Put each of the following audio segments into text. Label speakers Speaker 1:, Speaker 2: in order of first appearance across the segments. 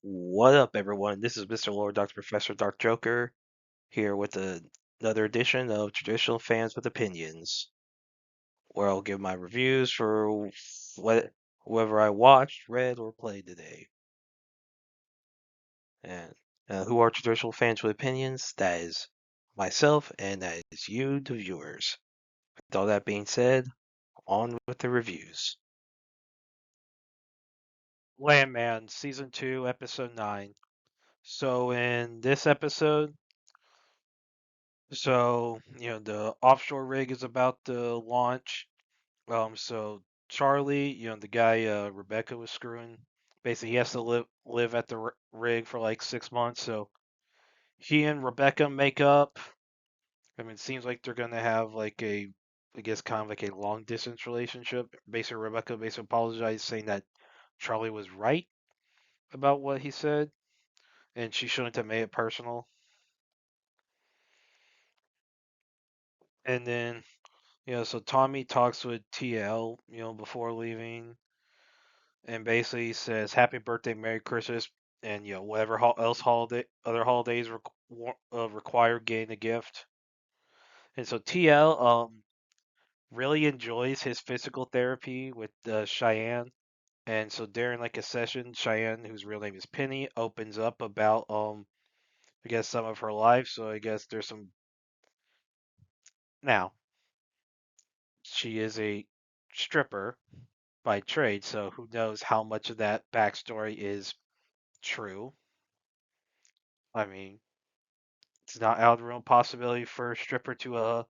Speaker 1: What up, everyone? This is Mr. Lord, Dr. Professor, Dark Joker, here with another edition of Traditional Fans with Opinions, where I'll give my reviews for whoever I watched, read, or played today. And who are Traditional Fans with Opinions? That is myself, and that is you, the viewers. With all that being said, on with the reviews. Landman, Season 2, Episode 9. So, in this episode, the offshore rig is about to launch. So Charlie, the guy Rebecca was screwing, basically he has to live at the rig for like 6 months. So he and Rebecca make up. I mean, it seems like they're gonna have like I guess kind of like a long distance relationship. Basically, Rebecca basically apologized, saying that Charlie was right about what he said, and she shouldn't have made it personal. And then, so Tommy talks with TL, before leaving, and basically says happy birthday, Merry Christmas, and whatever else other holidays require getting a gift. And so TL really enjoys his physical therapy with Cheyenne. And so during like a session, Cheyenne, whose real name is Penny, opens up about I guess some of her life. So I guess there's some now she is a stripper by trade, so who knows how much of that backstory is true. I mean, it's not out of the realm possibility for a stripper to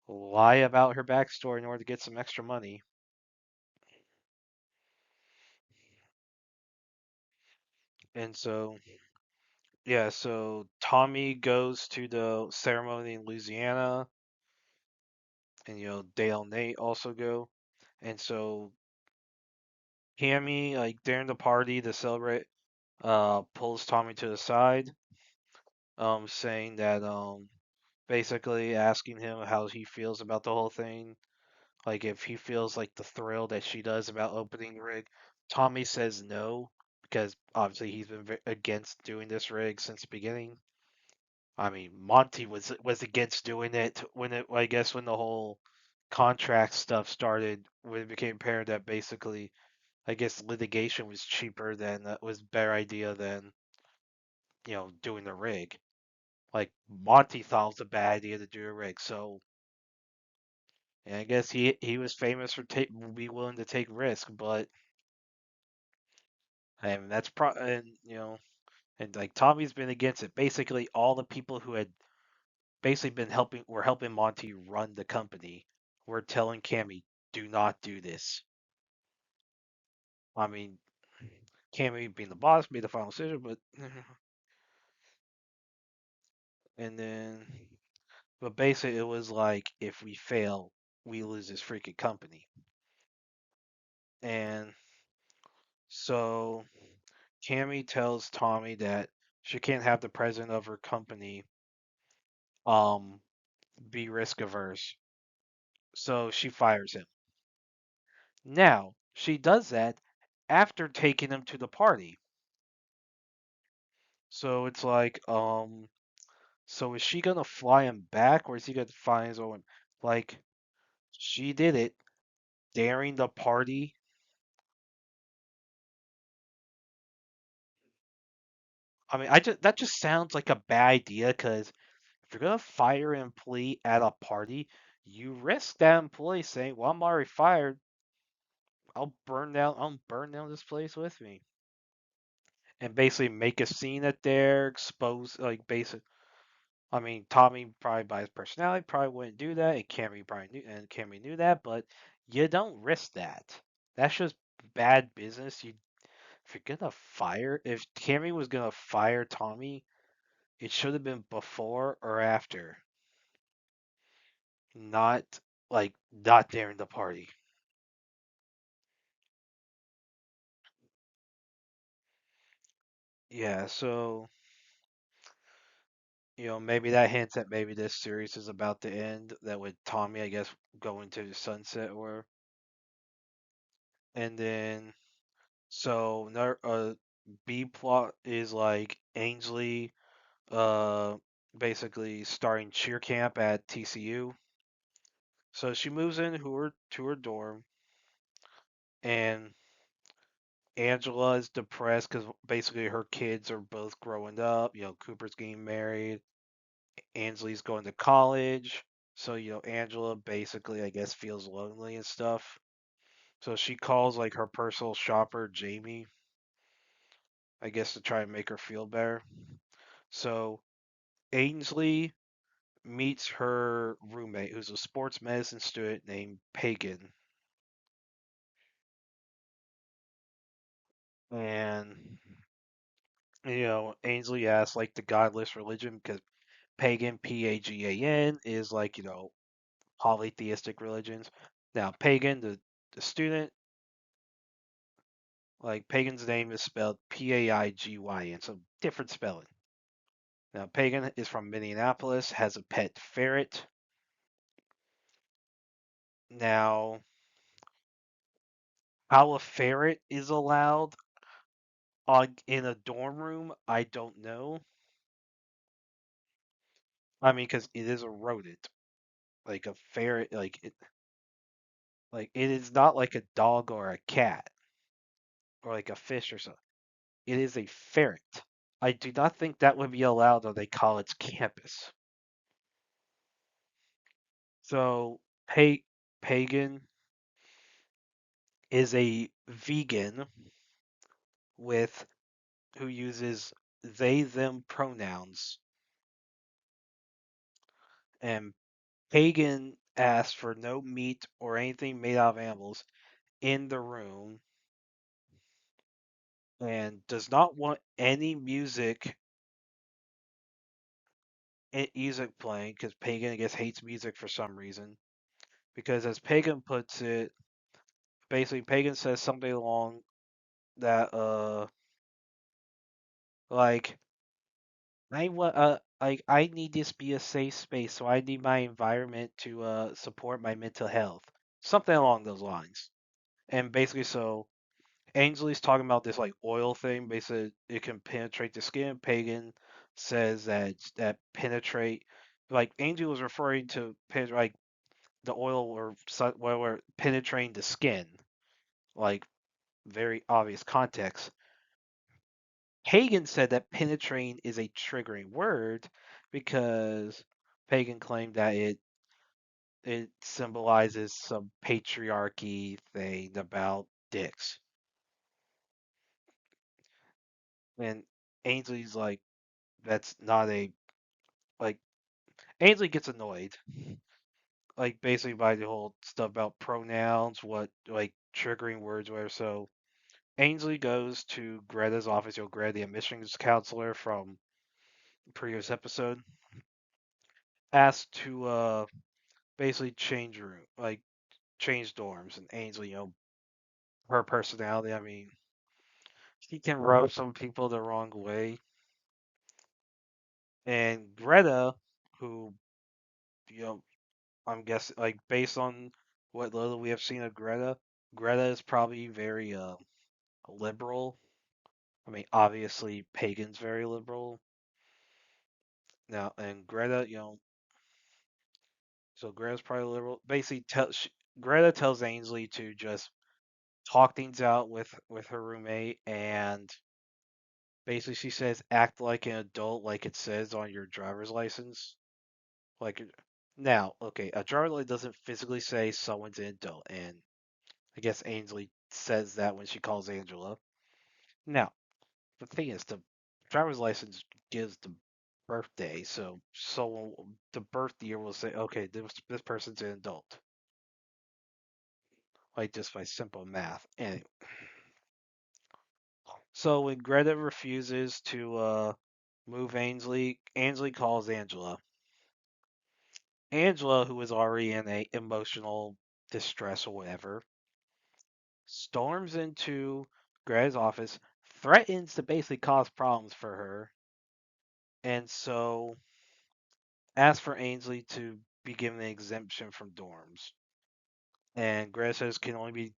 Speaker 1: lie about her backstory in order to get some extra money. And so, yeah, so Tommy goes to the ceremony in Louisiana, and Dale and Nate also go. And so Cammy, like during the party to celebrate, pulls Tommy to the side, saying that basically asking him how he feels about the whole thing. Like if he feels like the thrill that she does about opening the rig. Tommy says no because obviously he's been against doing this rig since the beginning. I mean, Monty was against doing it when I guess when the whole contract stuff started, when it became apparent that basically I guess litigation was cheaper than was a better idea than doing the rig. Like Monty thought it was a bad idea to do a rig, so and I guess he was famous for be willing to take risk, but and that's and like Tommy's been against it. Basically, all the people who had basically been helping Monty run the company were telling Cammy, "Do not do this." I mean, Cammy being the boss made the final decision, but and then but basically it was like if we fail, we lose this freaking company, and so Cammy tells Tommy that she can't have the president of her company um be risk averse. So she fires him. Now, she does that after taking him to the party. So it's like, so is she gonna fly him back or is he gonna fly his own? Like, she did it during the party. I mean, I just that just sounds like a bad idea because if you're gonna fire an employee at a party, you risk that employee saying, "Well, I'm already fired. I'll burn down this place with me." And basically make a scene at there, expose like basic. I mean, Tommy probably by his personality probably wouldn't do that, and Cammy knew that, but you don't risk that. That's just bad business. If you're gonna if Cammy was gonna fire Tommy, it should have been before or after, not not during the party. Yeah, so maybe that hints that maybe this series is about to end. That with Tommy, I guess, going to the sunset, or and then so B plot is like Ainsley, uh, basically starting cheer camp at TCU. So she moves to her dorm, and Angela is depressed because basically her kids are both growing up. Cooper's getting married, Ainsley's going to college. So Angela basically, I guess, feels lonely and stuff. So she calls like her personal shopper, Jamie, I guess, to try and make her feel better. So Ainsley meets her roommate, who's a sports medicine student named Pagan. And, Ainsley asks, like, the godless religion, because Pagan, Pagan, is like, polytheistic religions. Now, Pagan, the student, like, Pagan's name is spelled Paigyn, so different spelling. Now, Pagan is from Minneapolis, has a pet ferret. Now, how a ferret is allowed in a dorm room, I don't know. I mean, because it is a rodent, like a ferret, like it is not like a dog or a cat or like a fish or something. It is a ferret. I do not think that would be allowed on a college campus. So, Pagan is a vegan with who uses they them pronouns, and Pagan asks for no meat or anything made out of animals in the room and does not want any music playing because Pagan, I guess, hates music for some reason. Because as Pagan puts it, basically Pagan says something along that like I need this to be a safe space, so I need my environment to support my mental health. Something along those lines. And basically so Ainsley's talking about this like oil thing. Basically, it can penetrate the skin. Pagan says that penetrate, like Angel was referring to like the oil or whatever penetrating the skin, like very obvious context. Pagan said that penetrating is a triggering word because Pagan claimed that it symbolizes some patriarchy thing about dicks. And Ainsley's like, that's not a like Ainsley gets annoyed, like basically by the whole stuff about pronouns, what like triggering words, whatever. So Ainsley goes to Greta's office. Greta, the admissions counselor from the previous episode, asks to basically change room, like change dorms, and Ainsley, her personality. I mean, she can rub some people the wrong way, and Greta, who you know I'm guessing, like, based on what little we have seen of Greta, Greta is probably very liberal. I mean, obviously, Pagan's very liberal now, and Greta, so Greta's probably liberal. Basically, Greta tells Ainsley to just talk things out with her roommate, and basically she says act like an adult, like it says on your driver's license. Like now, okay, a driver's license doesn't physically say someone's an adult, and I guess Ainsley says that when she calls Angela. Now, the thing is, the driver's license gives the birthday, so the birth year will say, okay, this person's an adult, like just by simple math. Anyway, so when Greta refuses to move Ainsley, Ainsley calls Angela. Angela, who is already in a emotional distress or whatever, storms into Greta's office, threatens to basically cause problems for her, and so asks for Ainsley to be given an exemption from dorms. And Greta says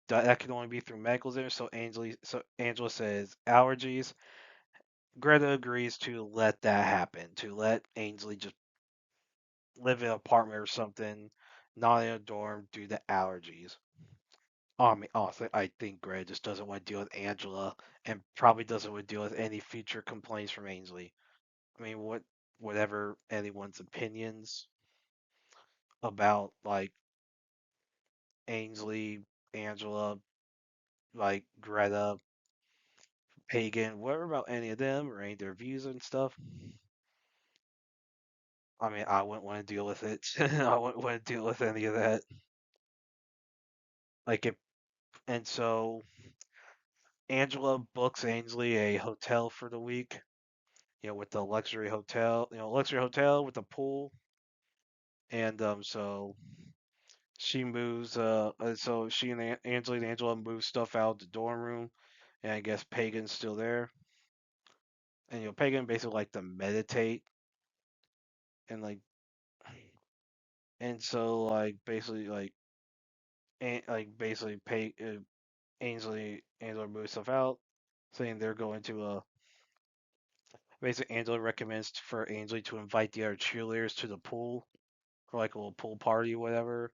Speaker 1: that can only be through medical center. So Angela says allergies. Greta agrees to let that happen, to let Ainsley just live in an apartment or something, not in a dorm due to allergies. I mean, honestly, I think Greta just doesn't want to deal with Angela and probably doesn't want to deal with any future complaints from Ainsley. I mean, whatever anyone's opinions about like Ainsley, Angela, like Greta, Pagan, whatever about any of them or any of their views and stuff. I mean, I wouldn't want to deal with it. I wouldn't want to deal with any of that. Like if and so Angela books Ainsley a hotel for the week, with the luxury hotel, luxury hotel with a pool, and so she moves, so she and Angela and Angela move stuff out of the dorm room, and I guess Pagan's still there, and Pagan basically like to meditate and so like basically basically Angela moves stuff out, saying they're going to basically Angela recommends for Ainsley to invite the other cheerleaders to the pool for like a little pool party or whatever.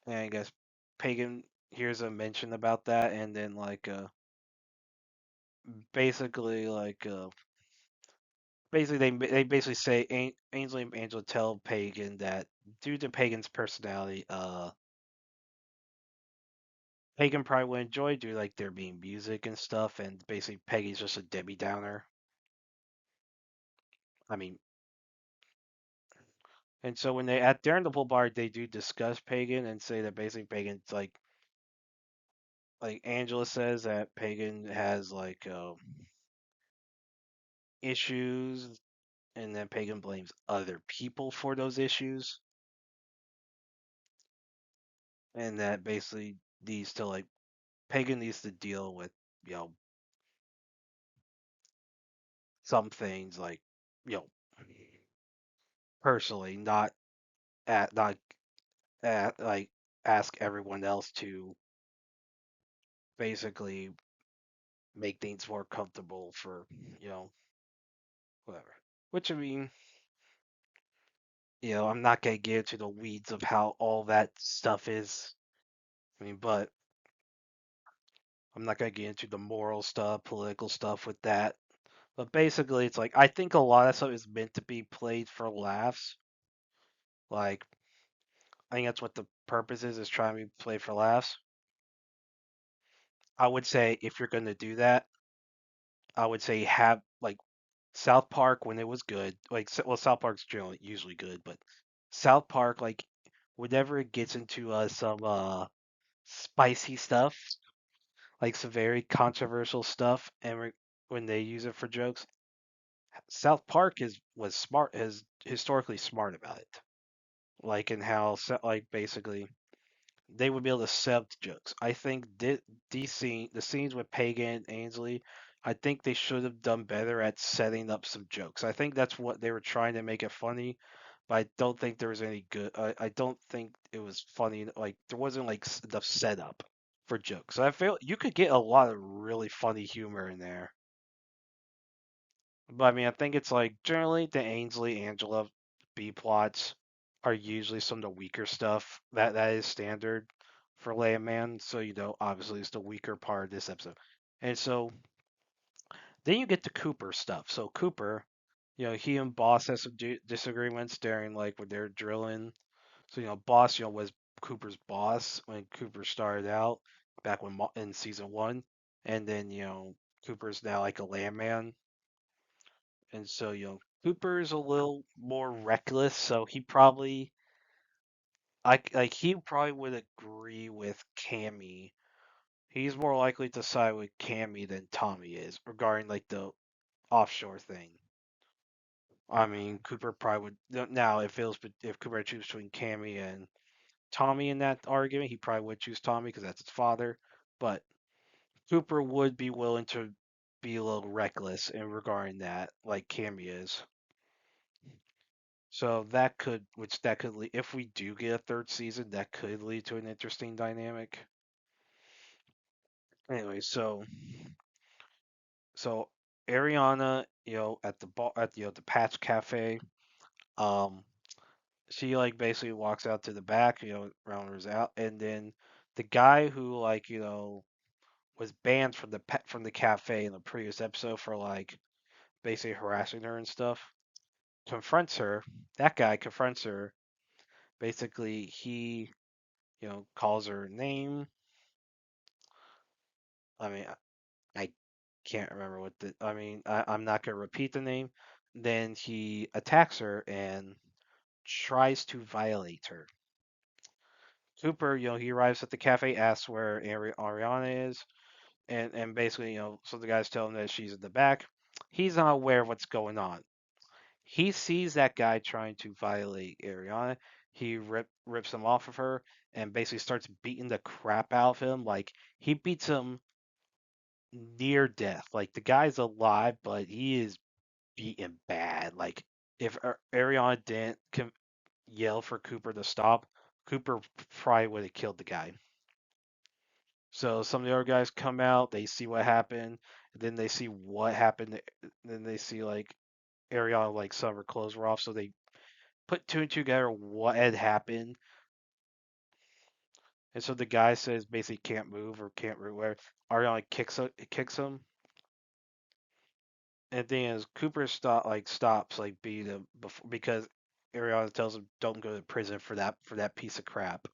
Speaker 1: And I guess Pagan hears a mention about that, and then basically they basically say Ainsley and Angela tell Pagan that due to Pagan's personality, Pagan probably would enjoy due like there being music and stuff, and basically Peggy's just a Debbie Downer. I mean, and so when they at during the pool bar, they do discuss Pagan and say that basically Pagan's like Angela says that Pagan has issues, and then Pagan blames other people for those issues, and that basically needs to Pagan needs to deal with you know some things you know personally, not at ask everyone else to basically make things more comfortable for you know whatever. Which I mean, I'm not gonna get into the weeds of how all that stuff is. I mean, but I'm not gonna get into the moral stuff, political stuff with that. But basically, it's I think a lot of stuff is meant to be played for laughs. Like I think that's what the purpose is trying to be played for laughs. I would say if you're gonna do that, I would say have South Park when it was good. Well, South Park's generally usually good, but South Park whenever it gets into some spicy stuff, like some very controversial stuff, and when they use it for jokes, South Park is historically smart about it. In how basically they would be able to set up the jokes. I think the scenes with Pagan and Ainsley, I think they should have done better at setting up some jokes. I think that's what they were trying to make it funny, but I don't think there was any good. I don't think it was funny. There wasn't enough setup for jokes. I feel you could get a lot of really funny humor in there. But I mean, I think it's generally the Ainsley Angela B plots are usually some of the weaker stuff. That is standard for Landman. So obviously it's the weaker part of this episode. And so then you get to Cooper stuff. So Cooper, he and Boss has some disagreements during when they're drilling. So Boss, was Cooper's boss when Cooper started out back in season one, and then Cooper's now like a landman. And so, Cooper's a little more reckless, so he probably would agree with Cammy. He's more likely to side with Cammy than Tommy is regarding the offshore thing. I mean, Cooper probably would now if Cooper had to choose between Cammy and Tommy in that argument, he probably would choose Tommy because that's his father. But Cooper would be willing to be a little reckless in regarding that, like Cammy is. So that could, which that could lead, if we do get a third season, that could lead to an interesting dynamic. Anyway, so Ariana, at the bar, at the Patch Cafe, um, she like basically walks out to the back, rounders out, and then the guy who like was banned from the cafe in the previous episode for like basically harassing her and stuff confronts her. That guy confronts her. Basically, he calls her name. I mean, I can't remember what the. I mean, I'm not gonna repeat the name. Then he attacks her and tries to violate her. Cooper, he arrives at the cafe, asks where Ariana is, and basically, so the guys tell him that she's in the back. He's not aware of what's going on. He sees that guy trying to violate Ariana. He rips him off of her and basically starts beating the crap out of him. Like he beats him near death. Like the guy's alive, but he is beaten bad. Like if Ariana didn't yell for Cooper to stop, Cooper probably would have killed the guy. So some of the other guys come out, they see what happened, and then they see what happened. Then they see like Ariana like some of her clothes were off, so they put two and two together what had happened. And so the guy says basically can't move or can't root where Ariana kicks him. And the thing is Cooper stops like beat him before because Ariana tells him don't go to prison for that piece of crap.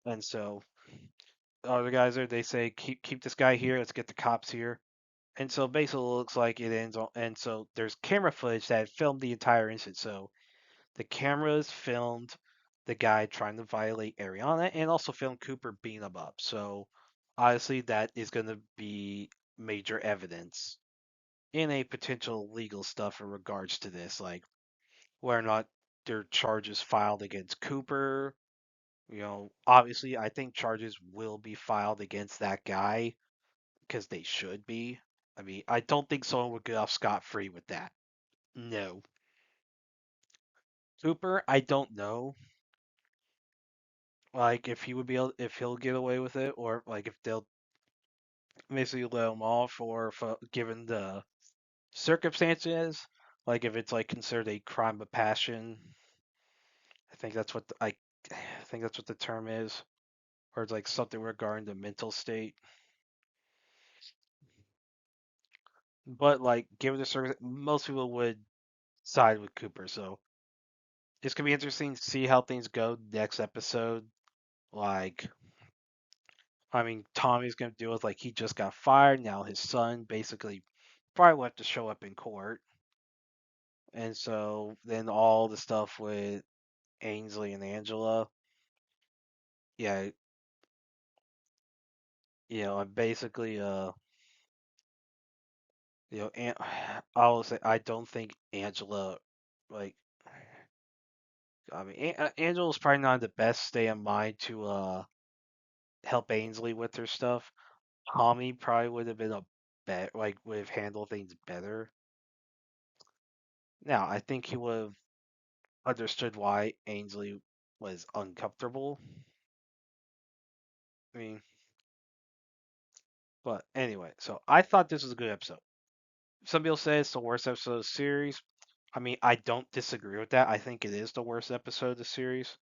Speaker 1: And so other guys there they say keep this guy here, let's get the cops here. And so basically it looks like it ends on and so there's camera footage that filmed the entire incident. So the cameras filmed the guy trying to violate Ariana and also filmed Cooper beating him up. So obviously that is going to be major evidence in a potential legal stuff in regards to this, like whether or not there are charges filed against Cooper. Obviously I think charges will be filed against that guy because they should be. I mean, I don't think someone would get off scot free with that. No. Cooper, I don't know. Like if he'll get away with it, or like if they'll basically let him off, or if, given the circumstances, like if it's like considered a crime of passion. I think that's what I think that's what the term is, or it's like something regarding the mental state. But like given the circumstances, most people would side with Cooper. So it's gonna be interesting to see how things go next episode. Like I mean, Tommy's gonna deal with like he just got fired. Now his son basically probably will have to show up in court. And so then all the stuff with Ainsley and Angela, yeah, and basically, I will say I don't think Angela, like, I mean, Angela's probably not the best stay in mind to help Ainsley with her stuff. Tommy probably would have been a bet, like, would have handled things better. Now, I think he would have understood why Ainsley was uncomfortable. I mean, but anyway, so I thought this was a good episode. Some people say it's the worst episode of the series. I mean, I don't disagree with that. I think it is the worst episode of the series,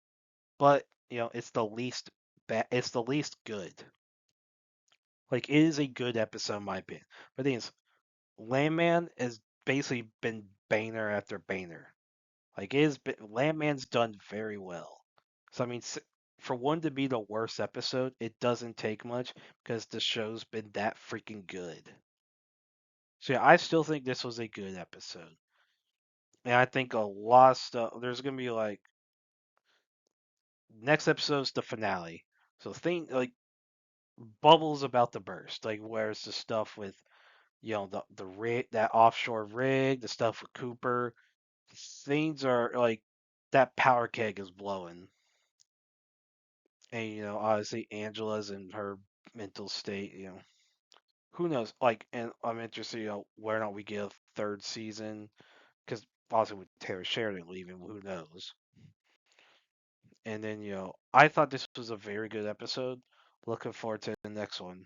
Speaker 1: but it's the least bad. It's the least good. Like, it is a good episode in my opinion. But the thing is, Landman has basically been banner after banner. Like, Landman's done very well. So I mean, for one to be the worst episode, it doesn't take much because the show's been that freaking good. So yeah, I still think this was a good episode. And I think a lot of stuff. There's gonna be like next episode's the finale. So think like bubbles about to burst. Like where's the stuff with the rig, that offshore rig, the stuff with Cooper. Things are like that power keg is blowing. And obviously Angela's in her mental state. Who knows? Like, and I'm interested. Where or not we get a third season because possibly with Taylor Sheridan leaving, who knows? And then, I thought this was a very good episode. Looking forward to the next one.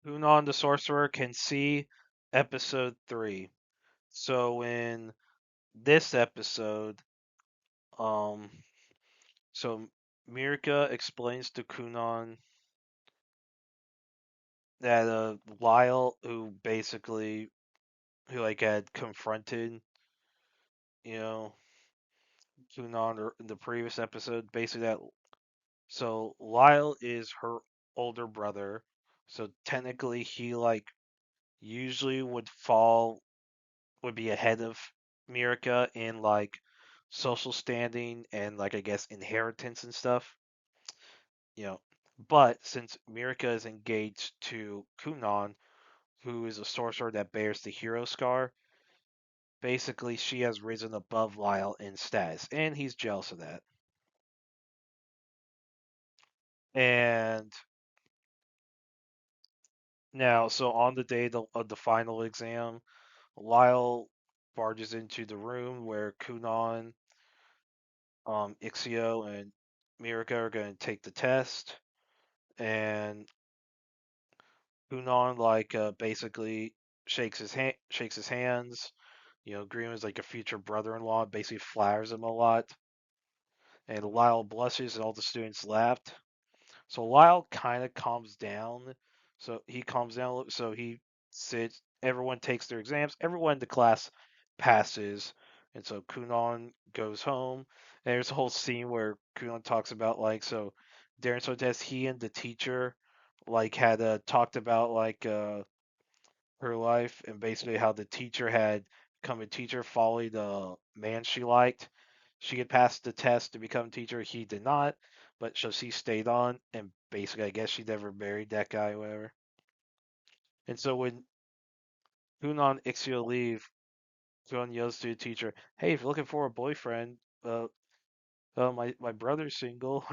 Speaker 1: Kunon the Sorcerer can see episode 3. So in this episode, um, so Mirka explains to Kunon that Lyle, who like had confronted, you know, Kunon in the previous episode, basically that. So Lyle is her older brother, so technically he like usually would be ahead of Mirka in like social standing and like I guess inheritance and stuff, you know. But since Mirka is engaged to Kunon, who is a sorcerer that bears the hero scar, basically she has risen above Lyle in status, and he's jealous of that. And now, so on the day of the final exam, Lyle barges into the room where Kunon, Ixio, and Mirka are going to take the test, and Kunon basically shakes his hands. Green is like a future brother-in-law, basically flatters him a lot, and Lyle blushes, and all the students laughed. So Lyle kind of calms down. So he calms down. So he sits. Everyone takes their exams. Everyone in the class passes, and so Kunon goes home. And there's a whole scene where Kunon talks about during so test he and the teacher had talked about her life and basically how the teacher had become a teacher following the man she liked. She had passed the test to become a teacher. He did not, but so she stayed on, and basically, I guess she never married that guy, or whatever. And so when Hunan Ixio leave, Hunan yells to the teacher, "Hey, if you're looking for a boyfriend, my brother's single."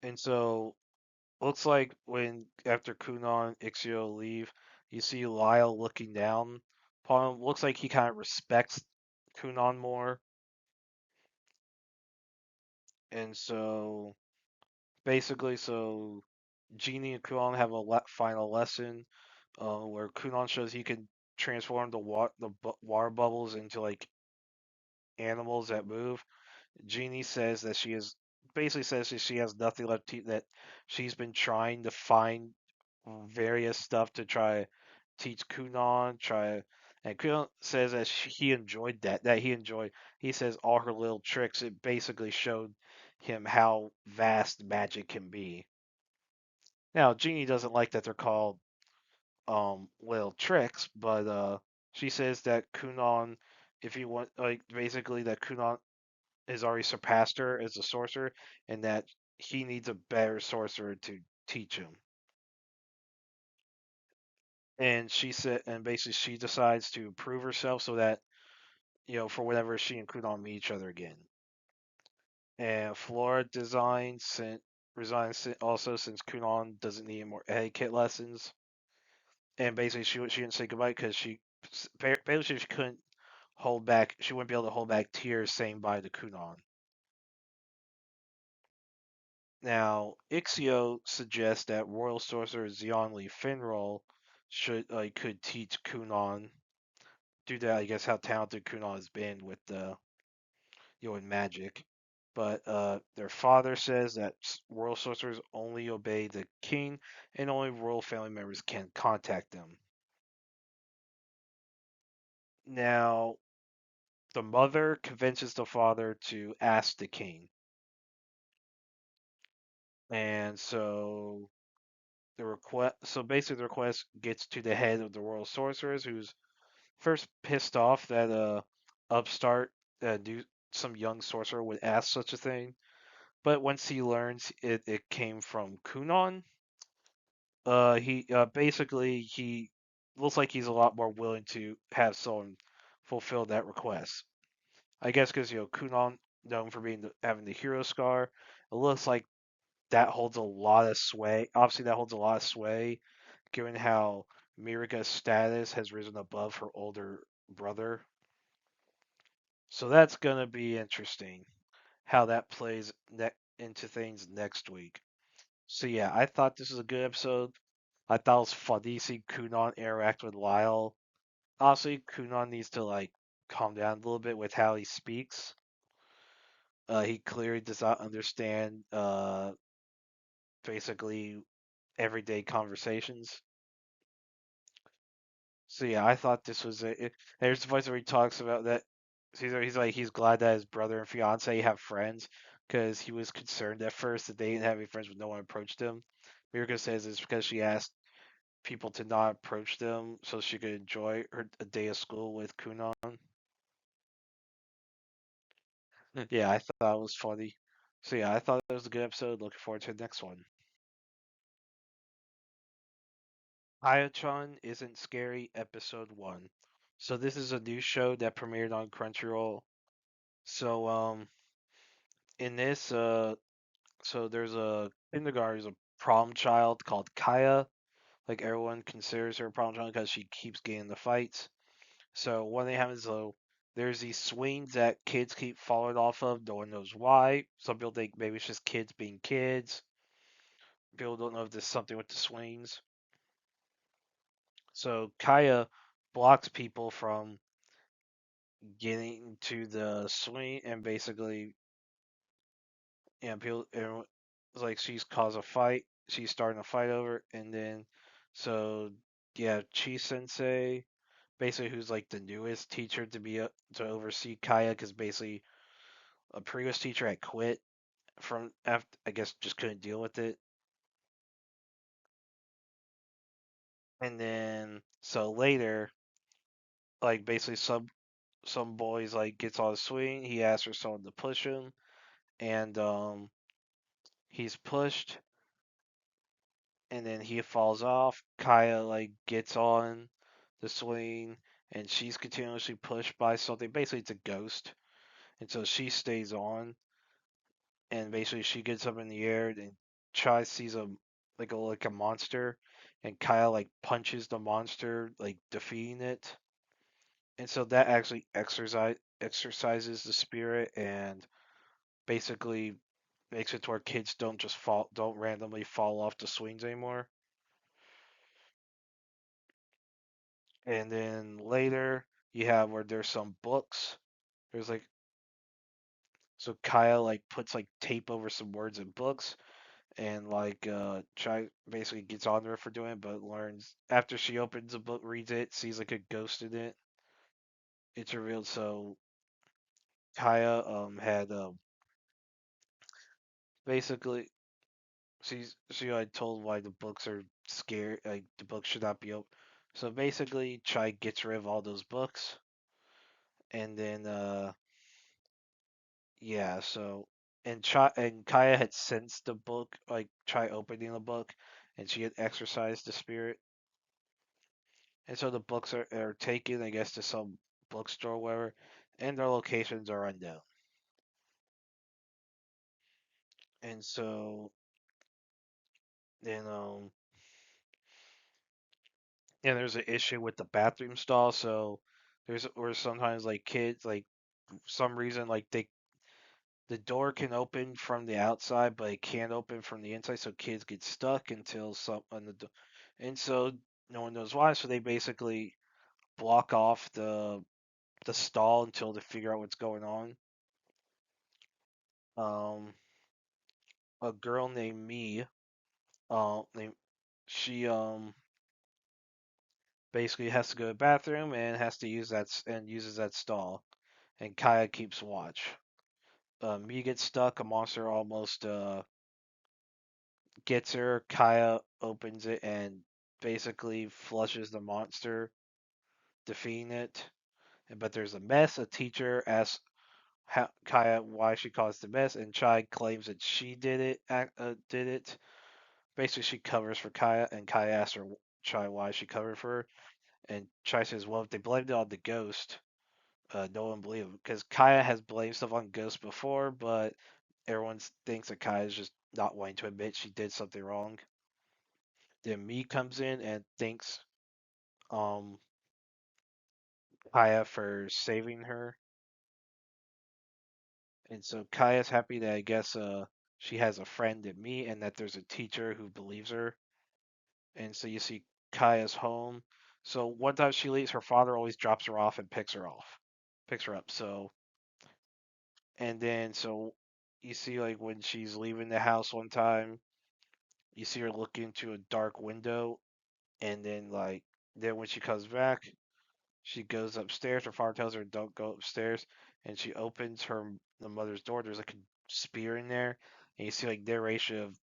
Speaker 1: And so looks like when after Kunon and Ixio leave, you see Lyle looking down upon him. Looks like he kind of respects Kunon more, and so basically, so Genie and Kunon have a final lesson where Kunon shows he can transform the water bubbles into like animals that move. Jeannie says that she has nothing left that she's been trying to find various stuff to try teach Kunon, and Kunon says that he enjoyed that he enjoyed he says all her little tricks. It basically showed him how vast magic can be. Now Jeannie doesn't like that they're called little tricks, but she says that Kunon, if you want, like basically that Kunon has already surpassed her as a sorcerer, and that he needs a better sorcerer to teach him. And basically she decides to prove herself so that for whenever she and Kunon meet each other again. And Flora resigns also since Kunon doesn't need more etiquette lessons. And basically she didn't say goodbye because basically she couldn't hold back. She wouldn't be able to hold back tears saying bye to Kunon. Now, Ixio suggests that Royal Sorcerer Zionli Finral could teach Kunon due to I guess how talented Kunon has been with the in magic. But their father says that royal sorcerers only obey the king, and only royal family members can contact them. Now, the mother convinces the father to ask the king, and so basically the request gets to the head of the royal sorcerers, who's first pissed off that upstart do some young sorcerer would ask such a thing, but once he learns it came from Kunon, he basically he looks like he's a lot more willing to have someone fulfill that request. I guess because Kunon known for having the hero scar, it looks like that holds a lot of sway. Obviously, that holds a lot of sway, given how Mirika's status has risen above her older brother. So that's gonna be interesting how that plays into things next week. So yeah, I thought this was a good episode. I thought it was funny seeing Kunon interact with Lyle. Honestly, Kunon needs to like calm down a little bit with how he speaks. He clearly does not understand basically everyday conversations. So yeah, I thought this was there's the voice where he talks about that. He's like he's glad that his brother and fiance have friends because he was concerned at first that they didn't have any friends, but no one approached him. Mirka says it's because she asked people to not approach them so she could enjoy her a day of school with Kunon. Yeah, I thought it was funny. So yeah, I thought it was a good episode. Looking forward to the next one. Hayachan Isn't Scary, Episode 1. So this is a new show that premiered on Crunchyroll. So in this so there's a kindergarten, there's a problem child called Kaya. Like everyone considers her a problem child because she keeps getting in the fights. So one thing happens though, there's these swings that kids keep falling off of. No one knows why. Some people think maybe it's just kids being kids. People don't know if there's something with the swings. So Kaya blocks people from getting to the swing and basically, people, it's like she's caused a fight. She's starting a fight over, and then so yeah, Chi Sensei, basically who's like the newest teacher to be to oversee Kaya, because basically a previous teacher had quit from after, I guess just couldn't deal with it, and then so later, like basically some boys like gets on a swing. He asks for someone to push him, and he's pushed, and then he falls off. Kaya like gets on the swing, and she's continuously pushed by something. Basically, it's a ghost, and so she stays on, and basically she gets up in the air, and Chai sees a like a monster, and Kaya like punches the monster, like defeating it, and so that actually exercises the spirit and basically makes it to where kids don't randomly fall off the swings anymore. And then later you have where there's some books. There's like so Kaya like puts like tape over some words in books and like try basically gets on her for doing it, but learns after she opens the book, reads it, sees like a ghost in it. It's revealed so Kaya had basically she like told why the books are scary, like the books should not be open. So basically Chai gets rid of all those books, and then yeah, so and Kaya had sensed the book, like try opening the book, and she had exorcised the spirit. And so the books are taken, I guess, to some bookstore or whatever, and their locations are unknown. And so then and there's an issue with the bathroom stall, so there's or sometimes like kids like some reason like the door can open from the outside, but it can't open from the inside, so kids get stuck until some on and so no one knows why. So they basically block off the stall until they figure out what's going on. Um, a girl named Me, named she basically has to go to the bathroom and has to use and uses that stall, and Kaya keeps watch. Me gets stuck. A monster almost gets her. Kaya opens it and basically flushes the monster, defeating it. But there's a mess. A teacher asks Kaya why she caused the mess, and Chai claims that she did it. Basically, she covers for Kaya, and Kaya asks her Chai why she covered for her, and Chai says, "Well, if they blamed it on the ghost, no one believes him because Kaya has blamed stuff on ghosts before, but everyone thinks that Kaya is just not wanting to admit she did something wrong. Then Me comes in and thanks um Kaya for saving her, and so Kaya's happy that I guess she has a friend in Me and that there's a teacher who believes her. And so you see Kaya's home. So one time she leaves, her father always drops her off and picks her up. So and then so you see like when she's leaving the house one time, you see her look into a dark window, and then when she comes back, she goes upstairs. Her father tells her don't go upstairs, and she opens the mother's door. There's like a spear in there, and you see like narration of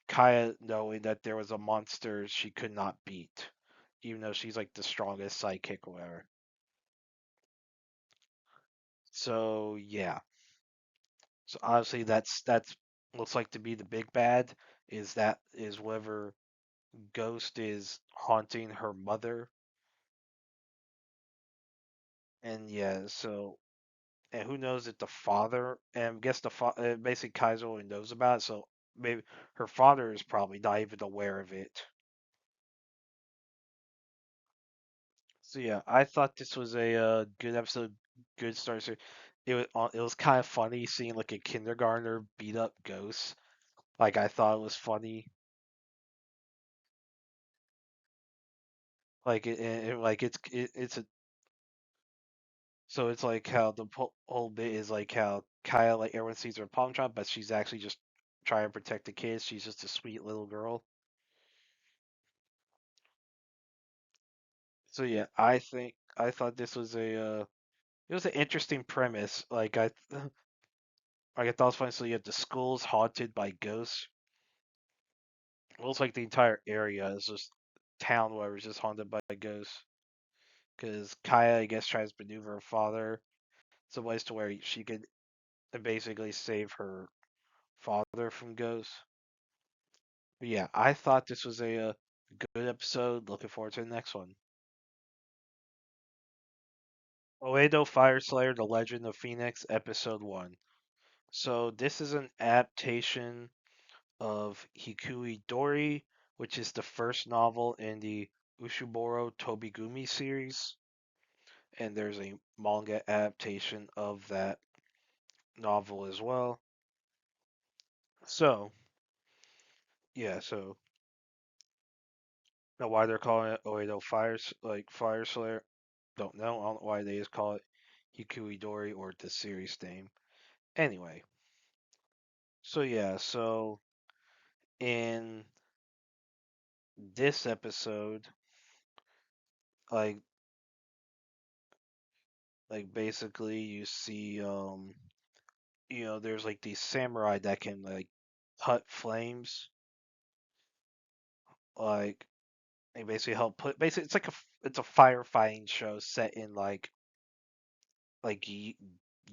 Speaker 1: Kaya knowing that there was a monster she could not beat, even though she's like the strongest sidekick or whatever. So yeah, so obviously that's looks like to be the big bad is whoever ghost is haunting her mother, and yeah, so and who knows if the father and I guess basically Kaiser only knows about it, so maybe her father is probably not even aware of it. So yeah, I thought this was a good episode, good start. So it was kind of funny seeing like a kindergartner beat up ghosts. Like I thought it was funny. Like it's a so it's like how the whole bit is like how Kyle like everyone sees her palm child, but she's actually just trying to protect the kids. She's just a sweet little girl. So yeah, I thought this was a it was an interesting premise. like I thought it was funny. So you have the school's haunted by ghosts. It looks like the entire area is just town, whatever, is just haunted by ghosts. Because Kaya, I guess, tries to maneuver her father some ways to where she could basically save her father from ghosts. But yeah, I thought this was a good episode. Looking forward to the next one. Oedo Fire Slayer: The Legend of Phoenix, Episode 1. So this is an adaptation of Hikui Dori, which is the first novel in the Ushiboro Tobigumi series, and there's a manga adaptation of that novel as well. So, yeah, so now why they're calling it Oedo Fire Slayer, don't know. I don't know why they just call it Hikui Dori or the series name. Anyway, so yeah, so in this episode, like basically you see there's like these samurai that can like cut flames, like they basically help put basically it's a firefighting show set in like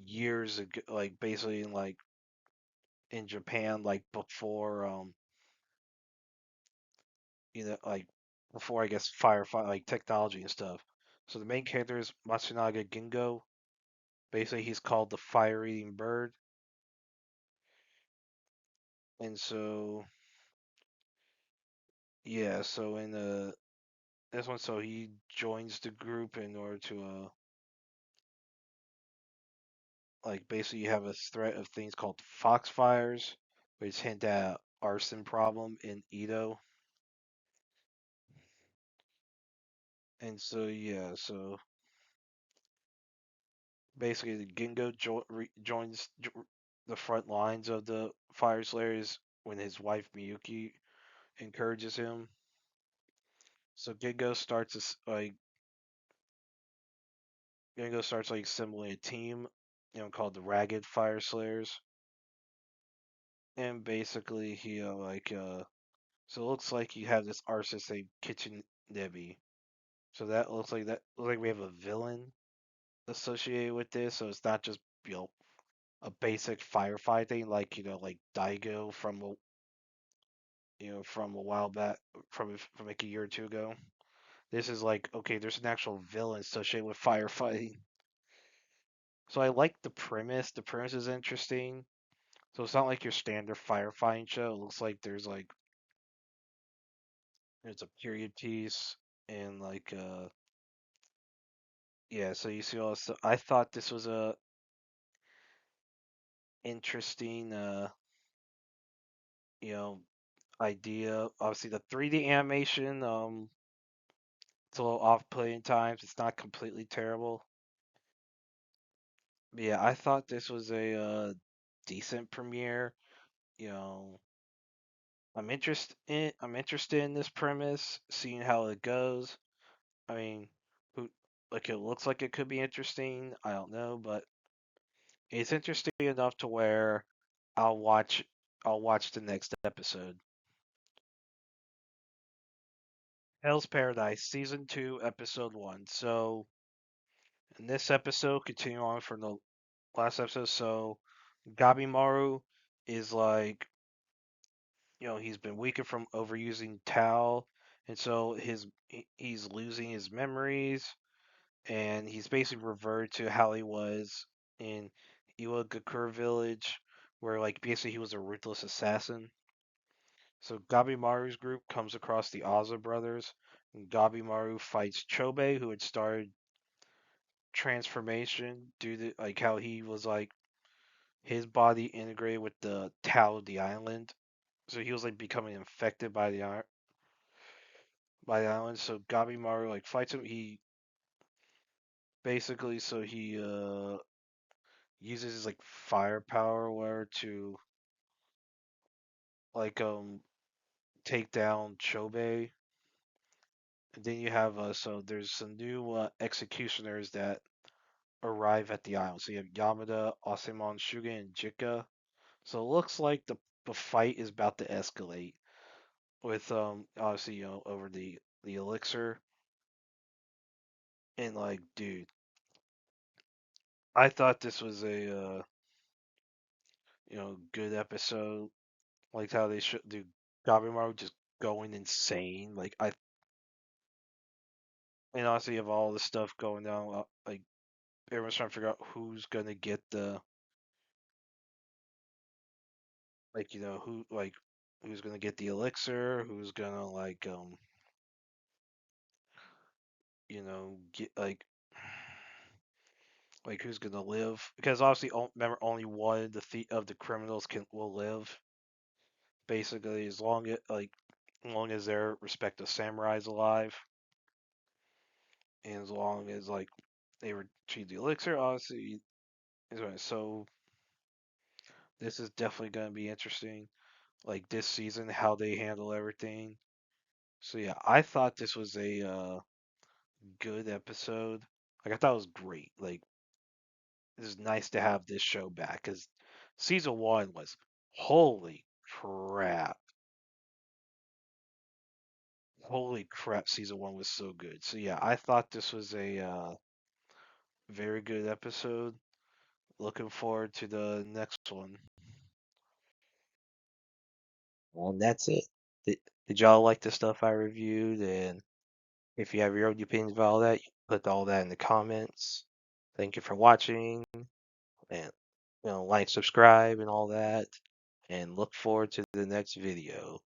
Speaker 1: years ago, like basically in in Japan, like before like before I guess firefight like technology and stuff. So the main character is Matsunaga Gingo. Basically, he's called the fire-eating bird, and so yeah, so in this one, so he joins the group in order to like basically you have a threat of things called foxfires, which hint at arson problem in Edo. And so yeah, so basically the joins the front lines of the fire slayers when his wife Miyuki encourages him. So Gingo starts like assembling a team, called the Ragged Fire Slayers, and basically he so it looks like you have this arsonist named Kitchen Nebi. So that looks like we have a villain associated with this. So it's not just a basic firefighting like like Daigo from from a while back from like a year or two ago. This is like okay, there's an actual villain associated with firefighting. So I like the premise. The premise is interesting. So it's not like your standard firefighting show. It looks like there's a period piece and yeah, so you see all this stuff. I thought this was a interesting you know idea. Obviously the 3D animation it's a little off-putting times. It's not completely terrible. But yeah, I thought this was a decent premiere. You know, I'm interested in this premise, seeing how it goes. I mean, who like it looks like it could be interesting. I don't know, but it's interesting enough to where I'll watch I'll watch the next episode. Hell's Paradise season 2 episode 1. So, in this episode continue on from the last episode, so Gabimaru is like, he's been weakened from overusing Tau, and so he's losing his memories, and he's basically reverted to how he was in Iwagakure village, where like basically he was a ruthless assassin. So Gabimaru's group comes across the Oza brothers, and Gabimaru fights Chobe, who had started transformation due to like how he was like his body integrated with the Tau of the island. So he was like becoming infected by the island. So Gabimaru like fights him. He basically so he uses his like firepower or whatever to like take down Chobe. And then you have so there's some new executioners that arrive at the island. So you have Yamada, Asemon, Shugen, and Jika. So it looks like the fight is about to escalate with obviously over the elixir. And like dude, I thought this was a good episode. Like how they should do Gabimaru just going insane. Like I and honestly you have all the stuff going down. Like everyone's trying to figure out who's gonna get the like who's gonna get the elixir, who's gonna get like who's gonna live because obviously remember only one of the criminals can will live basically as long as their respective samurai's alive and as long as like they retrieve the elixir obviously so this is definitely gonna be interesting like this season how they handle everything. So yeah, I thought this was a good episode. Like I thought it was great. Like it's nice to have this show back because season 1 was holy crap. Holy crap, season 1 was so good. So yeah, I thought this was a very good episode. Looking forward to the next one. And that's it. Did y'all like the stuff I reviewed? And if you have your own opinions about all that, you can put all that in the comments. Thank you for watching, and like, subscribe, and all that. And look forward to the next video.